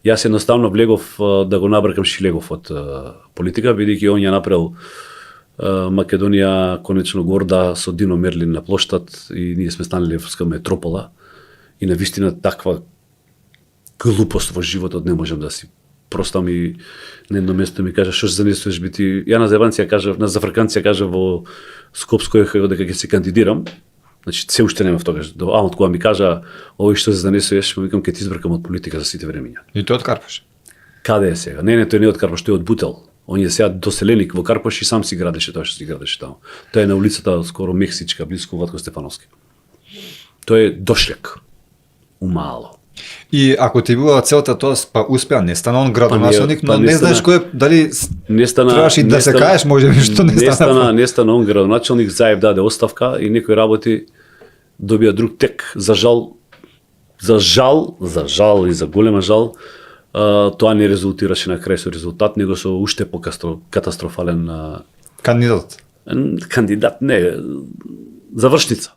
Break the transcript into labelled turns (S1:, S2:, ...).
S1: Јас едноставно влегов да го набркам Шилегов од политика, бидејќи он ја направил Македонија конечно горда со Дино Мерлин на плоштад и ние сме станали европска метропола и навистина таква глупост во животот не можам да си простам и на едно место ми кажа што се занесуваш бити. Ја на заебанција кажав, на зафрканција кажав во Скопско дека ќе се кандидирам. Значи се уште немав тогаш. Од кога ми кажа овој што се занесуваш, му викам ќе ти избркам од политика за сите времиња.
S2: И тој од Карпаш.
S1: Каде е сега? Не, тој не од Карпаш, тој од Бутел. Он е сега доселеник во Карпаш и сам си градеше тоа што си градеше таму. Тоа е на улицата скоро Мексичка, близко Ватко Стефановски. Тој е дошљак. Умало.
S2: И ако ти била целта тоа, па успеа, не стана он градоначалник, но не знаеш кој дали требаш и да се кажеш можеби што не стана.
S1: Не стана он градоначалник, Заев даде оставка и некои работи добија друг тек. За жал и за голема жал, тоа не резултираше на крај со резултат, него со уште катастрофален кандидат, не, завршница.